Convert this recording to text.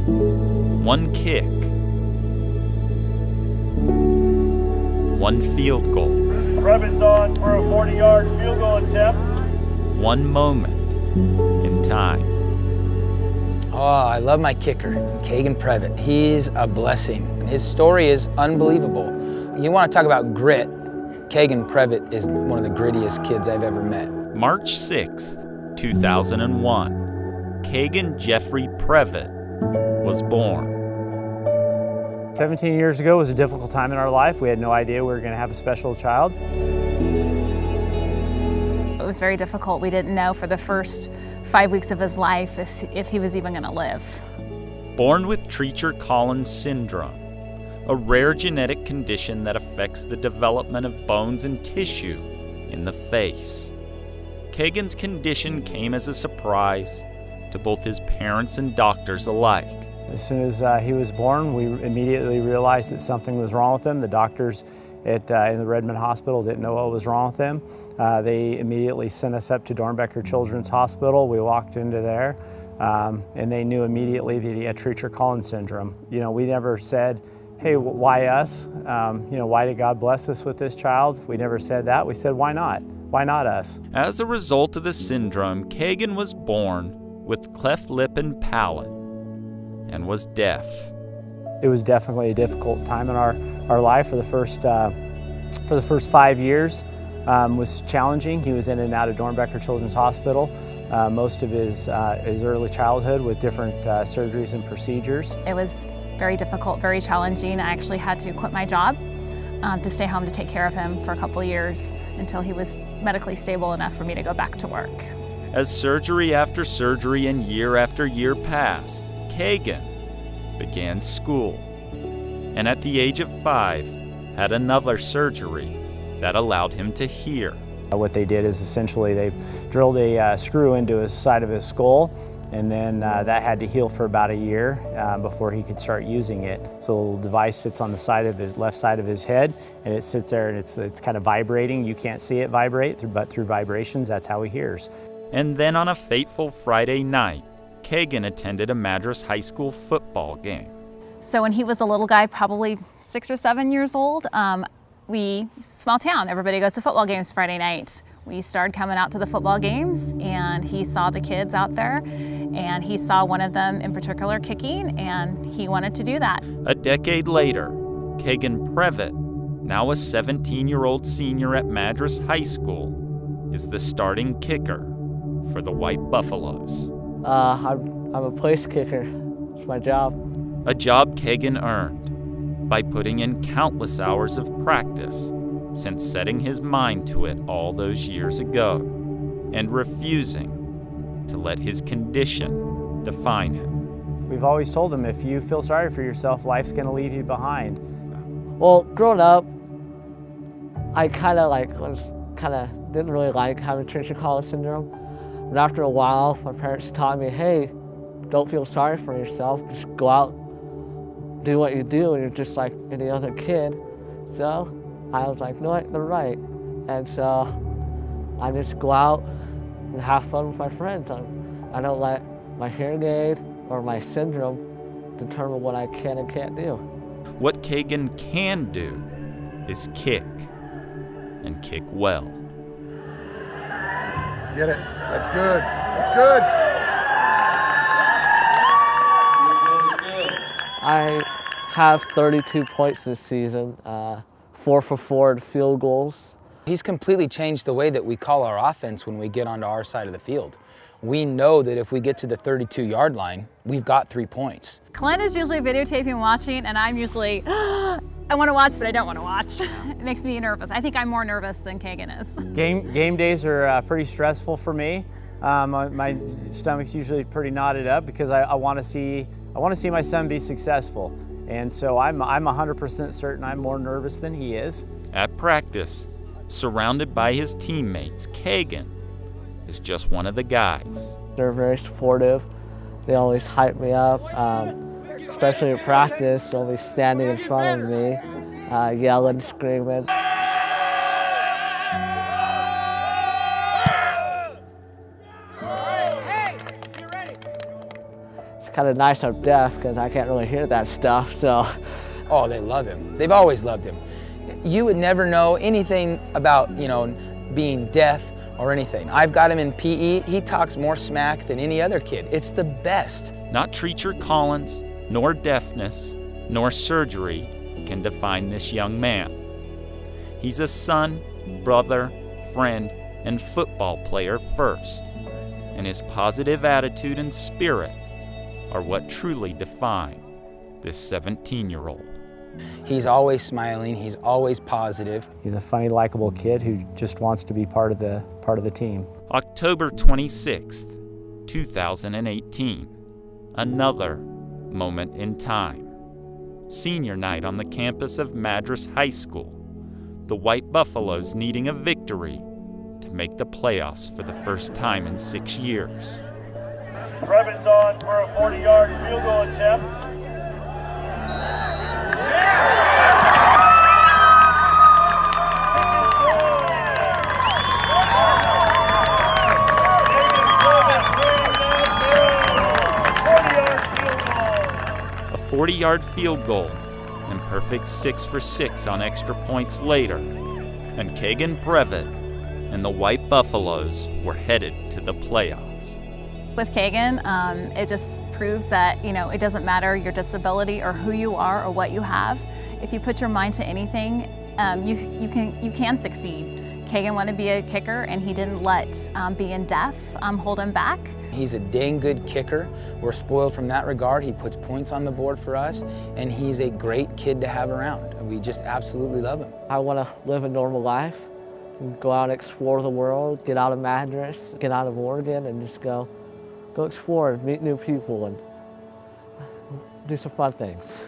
One kick. One field goal. Previn's on for a 40-yard field goal attempt. One moment in time. Oh, I love my kicker, Kagan Previtt. He's a blessing. His story is unbelievable. You want to talk about grit, Kagan Previtt is one of the grittiest kids I've ever met. March 6th, 2001, Kagan Jeffrey Previtt was born. 17 years ago was a difficult time in our life. We had no idea we were going to have a special child. It was very difficult. We didn't know for the first 5 weeks of his life if he was even going to live. Born with Treacher-Collins syndrome, a rare genetic condition that affects the development of bones and tissue in the face. Kagan's condition came as a surprise to both his parents and doctors alike. As soon as he was born, we immediately realized that something was wrong with him. The doctors in the Redmond Hospital didn't know what was wrong with him. They immediately sent us up to Dornbecker Children's Hospital. We walked into there, and they knew immediately that he had Treacher-Collins syndrome. You know, we never said, hey, why us? You know, why did God bless us with this child? We never said that. We said, why not? Why not us? As a result of the syndrome, Kagan was born with cleft lip and palate and was deaf. It was definitely a difficult time in our life. For the first 5 years was challenging. He was in and out of Dornbecker Children's Hospital most of his early childhood with different surgeries and procedures. It was very difficult, very challenging. I actually had to quit my job to stay home to take care of him for a couple of years until he was medically stable enough for me to go back to work. As surgery after surgery and year after year passed, Kagan began school, and at the age of 5, had another surgery that allowed him to hear. What they did is essentially they drilled a screw into his side of his skull, and then that had to heal for about a year before he could start using it. So the little device sits on the side of his left side of his head, and it sits there and it's kind of vibrating. You can't see it vibrate, but through vibrations, that's how he hears. And then on a fateful Friday night, Kagan attended a Madras High School football game. So when he was a little guy, probably 6 or 7 years old, small town, everybody goes to football games Friday night. We started coming out to the football games, and he saw the kids out there, and he saw one of them in particular kicking, and he wanted to do that. A decade later, Kagan Previtt, now a 17-year-old senior at Madras High School, is the starting kicker for the White Buffaloes. I'm a place kicker. It's my job. A job Kagan earned by putting in countless hours of practice since setting his mind to it all those years ago, and refusing to let his condition define him. We've always told him, if you feel sorry for yourself, life's going to leave you behind. Well, growing up, I didn't really like having Treacher-Collins syndrome. But after a while, my parents taught me, hey, don't feel sorry for yourself. Just go out, do what you do, and you're just like any other kid. So I was like, no, they're right. And so I just go out and have fun with my friends. I don't let my hearing aid or my syndrome determine what I can and can't do. What Kagan can do is kick, and kick well. Get it. That's good. That's good. I have 32 points this season, 4 for 4 in field goals. He's completely changed the way that we call our offense when we get onto our side of the field. We know that if we get to the 32-yard line, we've got 3 points. Clint is usually videotaping watching, and I'm usually, I want to watch, but I don't want to watch. It makes me nervous. I think I'm more nervous than Kagan is. Game days are pretty stressful for me. My stomach's usually pretty knotted up because I want to see my son be successful. And so I'm 100% certain I'm more nervous than he is. At practice, surrounded by his teammates, Kagan is just one of the guys. They're very supportive. They always hype me up, especially at practice. They'll be standing in front of me, yelling, screaming. It's kind of nice I'm deaf because I can't really hear that stuff, so. Oh, they love him. They've always loved him. You would never know anything about, being deaf or anything. I've got him in PE. He talks more smack than any other kid. It's the best. Not Treacher Collins, nor deafness, nor surgery can define this young man. He's a son, brother, friend, and football player first. And his positive attitude and spirit are what truly define this 17-year-old. He's always smiling, he's always positive. He's a funny, likable kid who just wants to be part of the team. October 26th, 2018. Another moment in time. Senior night on the campus of Madras High School. The White Buffaloes needing a victory to make the playoffs for the first time in 6 years. Previtt's on for a 40-yard field goal attempt. A 40-yard field goal and perfect 6 for 6 on extra points later, and Kagan Previtt and the White Buffaloes were headed to the playoffs. With Kagan, it just proves that, it doesn't matter your disability or who you are or what you have. If you put your mind to anything, you can succeed. Kagan wanted to be a kicker, and he didn't let being deaf hold him back. He's a dang good kicker. We're spoiled from that regard. He puts points on the board for us, and he's a great kid to have around. We just absolutely love him. I want to live a normal life, go out and explore the world, get out of Madras, get out of Oregon, and just go explore and meet new people and do some fun things.